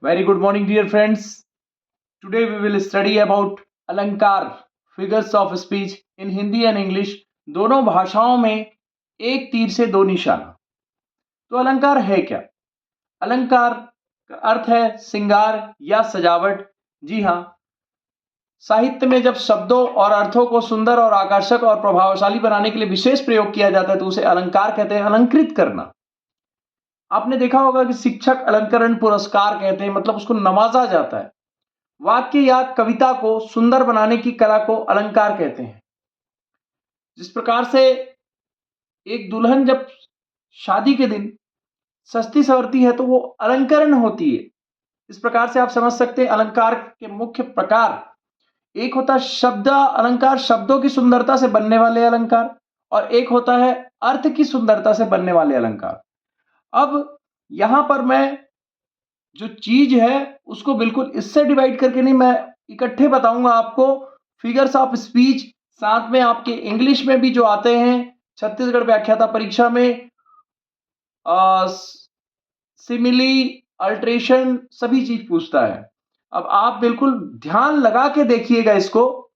Very good morning, dear friends. Today we will study about अलंकार, figures of speech in Hindi and English. दोनों भाषाओं में एक तीर से दो निशाना. तो अलंकार है क्या? अलंकार का अर्थ है श्रृंगार या सजावट. जी हाँ, साहित्य में जब शब्दों और अर्थों को सुंदर और आकर्षक और प्रभावशाली बनाने के लिए विशेष प्रयोग किया जाता है तो उसे अलंकार कहते हैं. अलंकृत करना. आपने देखा होगा कि शिक्षक अलंकरण पुरस्कार कहते हैं, मतलब उसको नवाजा जाता है. वाक्य या कविता को सुंदर बनाने की कला को अलंकार कहते हैं. जिस प्रकार से एक दुल्हन जब शादी के दिन सस्ती संवरती है तो वो अलंकरण होती है. इस प्रकार से आप समझ सकते हैं अलंकार के मुख्य प्रकार. एक होता है शब्द अलंकार, शब्दों की सुंदरता से बनने वाले अलंकार, और एक होता है अर्थ की सुंदरता से बनने वाले अलंकार. अब यहां पर मैं जो चीज है उसको बिल्कुल इससे डिवाइड करके नहीं, मैं इकट्ठे बताऊंगा आपको. फिगर्स ऑफ स्पीच, साथ में आपके इंग्लिश में भी जो आते हैं छत्तीसगढ़ व्याख्याता परीक्षा में, सिमिली, अल्ट्रेशन, सभी चीज पूछता है. अब आप बिल्कुल ध्यान लगा के देखिएगा इसको.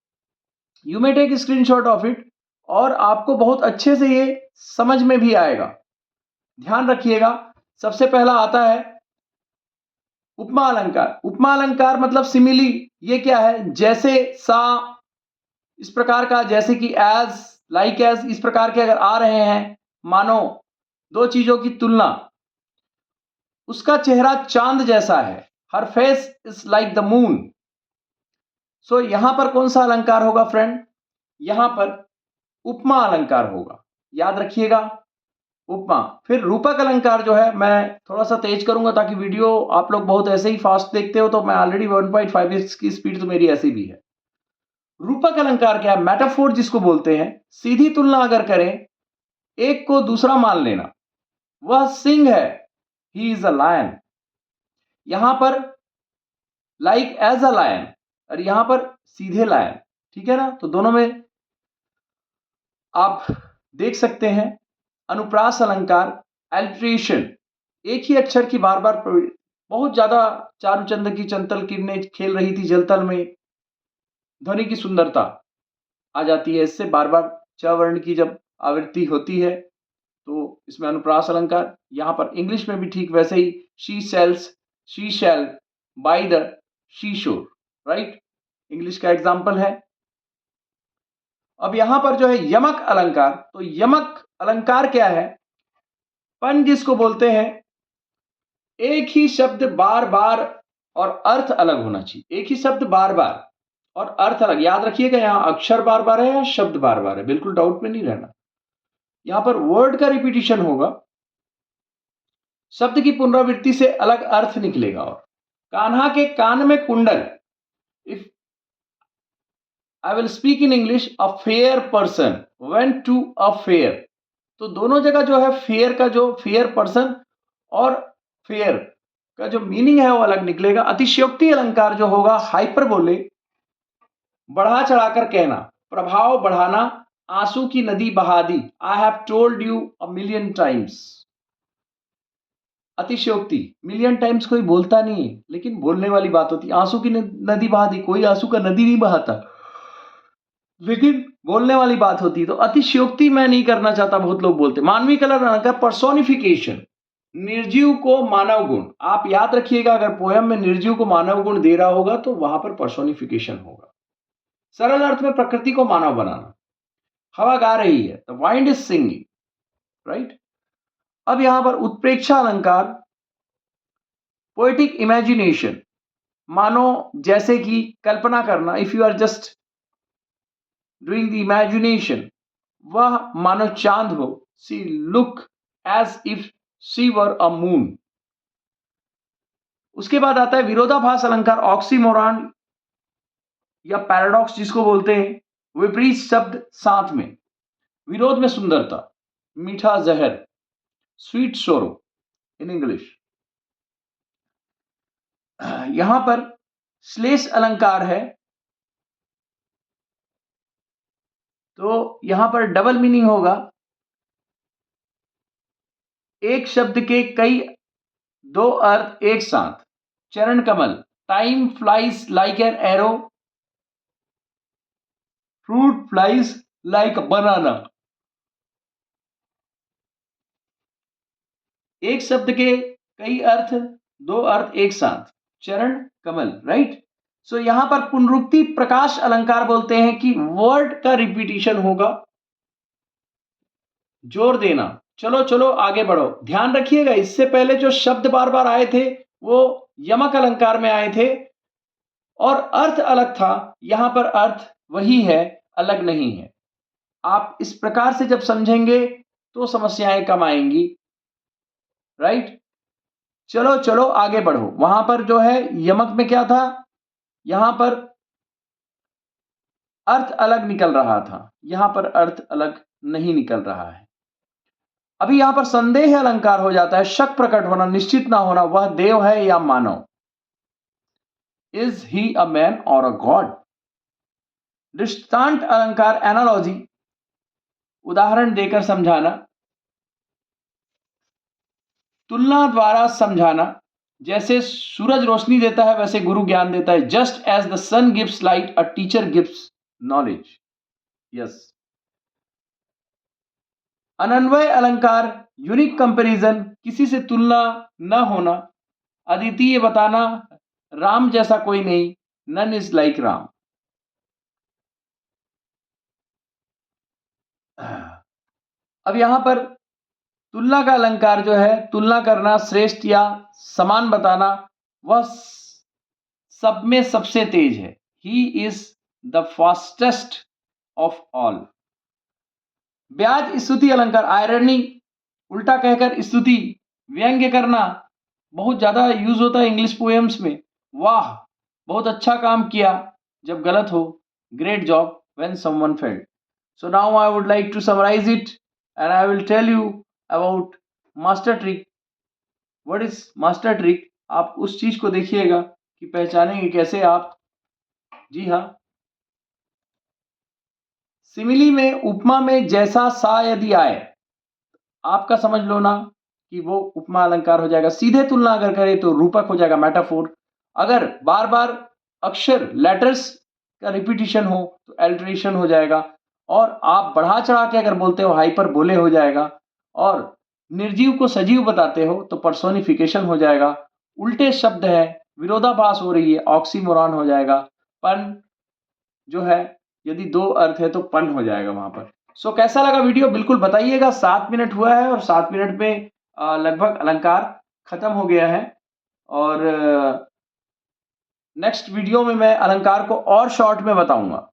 You may take screenshot of it और आपको बहुत अच्छे से ये समझ में भी आएगा. ध्यान रखिएगा. सबसे पहला आता है उपमा अलंकार. उपमा अलंकार मतलब सिमिली. ये क्या है? जैसे, सा, इस प्रकार का, जैसे कि एज, लाइक एज, इस प्रकार के अगर आ रहे हैं, मानो दो चीजों की तुलना. उसका चेहरा चांद जैसा है. Her face is like the moon. So यहां पर कौन सा अलंकार होगा फ्रेंड? यहां पर उपमा अलंकार होगा. याद रखिएगा, उपमा. फिर रूपक अलंकार जो है, मैं थोड़ा सा तेज करूंगा ताकि वीडियो आप लोग बहुत ऐसे ही फास्ट देखते हो, तो मैं ऑलरेडी 1.5 की स्पीड तो मेरी ऐसी भी है. रूपक अलंकार क्या है? मेटाफोर जिसको बोलते हैं. सीधी तुलना अगर करें, एक को दूसरा मान लेना. वह सिंह है, ही इज अ लायन. यहां पर लाइक एज अ लायन, और यहां पर सीधे लायन. ठीक है ना? तो दोनों में आप देख सकते हैं. अनुप्रास अलंकार, एल्ट्रेशन. एक ही अक्षर की बार बार बहुत ज्यादा चारुचंद की चंचल किरणें खेल रही थी जलतल में, ध्वनि की सुंदरता आ जाती है इससे. बार बार च वर्ण की जब आवृत्ति होती है तो इसमें अनुप्रास अलंकार. यहां पर इंग्लिश में भी ठीक वैसे ही, she sells, she shell, by the she shore. Right, English का एग्जाम्पल है. अब यहां पर जो है यमक अलंकार. तो यमक अलंकार क्या है? पन जिसको बोलते हैं. एक ही शब्द बार बार और अर्थ अलग होना चाहिए. एक ही शब्द बार बार और अर्थ अलग. याद रखिएगा, यहां अक्षर बार बार है या शब्द बार बार है, बिल्कुल डाउट में नहीं रहना. यहां पर वर्ड का रिपीटिशन होगा, शब्द की पुनरावृत्ति से अलग अर्थ निकलेगा. और कान्हा के कान में कुंडल. If I will speak in English, a fair person went to a fair. तो दोनों जगह जो है फेयर का, जो फेयर पर्सन और फेयर का जो मीनिंग है वो अलग निकलेगा. अतिशयोक्ति अलंकार जो होगा, हाइपरबोले, बढ़ा चढ़ाकर कहना, प्रभाव बढ़ाना, आंसू की नदी बहा दी. I have told you a million times. अतिशयोक्ति, मिलियन टाइम्स कोई बोलता नहीं है, लेकिन बोलने वाली बात होती है. आंसू की नदी बहा दी, कोई आंसू का नदी नहीं बहाता, लेकिन बोलने वाली बात होती है. तो अतिशयोक्ति मैं नहीं करना चाहता, बहुत लोग बोलते. मानवीय कला अलंकार, पर्सोनिफिकेशन, निर्जीव को मानव गुण. आप याद रखिएगा, अगर पोयम में निर्जीव को मानव गुण दे रहा होगा तो वहां पर पर्सोनिफिकेशन होगा. सरल अर्थ में प्रकृति को मानव बनाना. हवा गा रही है, the wind is singing. Right. अब यहां पर उत्प्रेक्षा अलंकार, पोएटिक इमेजिनेशन, मानो जैसे कि कल्पना करना. If you are just doing the imagination, वह मानो चांद हो. She look as if she were a moon. उसके बाद आता है विरोधाभास अलंकार, ऑक्सीमोरॉन या पैराडॉक्स जिसको बोलते हैं. विपरीत शब्द साथ में, विरोध में सुंदरता, मीठा जहर, स्वीट सोरो इन इंग्लिश. यहां पर श्लेष अलंकार है. तो यहां पर डबल मीनिंग होगा. एक शब्द के कई, दो अर्थ एक साथ. चरण कमल, time flies like an arrow, fruit flies like banana. एक शब्द के कई अर्थ, दो अर्थ एक साथ, चरण कमल, राइट। सो यहां पर पुनरुक्ति प्रकाश अलंकार बोलते हैं कि वर्ड का रिपीटिशन होगा, जोर देना। चलो चलो आगे बढ़ो, ध्यान रखिएगा इससे पहले जो शब्द बार बार आए थे वो यमक अलंकार में आए थे और अर्थ अलग था, यहां पर अर्थ वही है, अलग नहीं है। आप इस प्रकार से जब समझेंगे तो समस्याएं कम आएंगी, राइट। चलो चलो आगे बढ़ो, वहां पर जो है यमक में क्या था, यहां पर अर्थ अलग निकल रहा था, यहां पर अर्थ अलग नहीं निकल रहा है। अभी यहां पर संदेह अलंकार हो जाता है, शक प्रकट होना, निश्चित ना होना, वह देव है या मानव। इज ही अ मैन और अ गॉड। दृष्टांत अलंकार एनालॉजी, उदाहरण देकर समझाना, तुलना द्वारा समझाना, जैसे सूरज रोशनी देता है वैसे गुरु ज्ञान देता है। Just as the sun gives light a teacher gives knowledge. Yes. अनन्वय अलंकार, यूनिक कंपैरिजन, किसी से तुलना न होना, अद्वितीय बताना, राम जैसा कोई नहीं, नन इज लाइक राम। अब यहां पर तुलना का अलंकार जो है, तुलना करना, श्रेष्ठ या समान बताना, वह सब में सबसे तेज है। He is the fastest of all. ब्याज स्तुति अलंकार, आयरनी, उल्टा कहकर स्तुति, व्यंग्य करना, बहुत ज्यादा यूज होता है इंग्लिश पोएम्स में। वाह, बहुत अच्छा काम किया जब गलत हो, great job when someone failed. So now I would like to summarise it and I will tell you about master trick. What is master trick? आप उस चीज को देखिएगा कि पहचानेंगे कैसे आप। जी हाँ, सिमिली में, उपमा में जैसा सा यदि आए, आपका समझ लो ना कि वो उपमा अलंकार हो जाएगा। सीधे तुलना अगर करें तो रूपक हो जाएगा, मेटाफोर। अगर बार बार अक्षर लेटर्स का रिपीटिशन हो तो एल्ट्रेशन हो जाएगा। और आप बढ़ा चढ़ा के अगर बोलते हो हाइपर बोले हो जाएगा। और निर्जीव को सजीव बताते हो तो पर्सोनिफिकेशन हो जाएगा। उल्टे शब्द है, विरोधाभास हो रही है, ऑक्सीमोरॉन हो जाएगा। पन जो है, यदि दो अर्थ है तो पन हो जाएगा वहां पर। सो कैसा लगा वीडियो बिल्कुल बताइएगा। 7 मिनट हुआ है और 7 मिनट में लगभग अलंकार खत्म हो गया है। और नेक्स्ट वीडियो में मैं अलंकार को और शॉर्ट में बताऊंगा।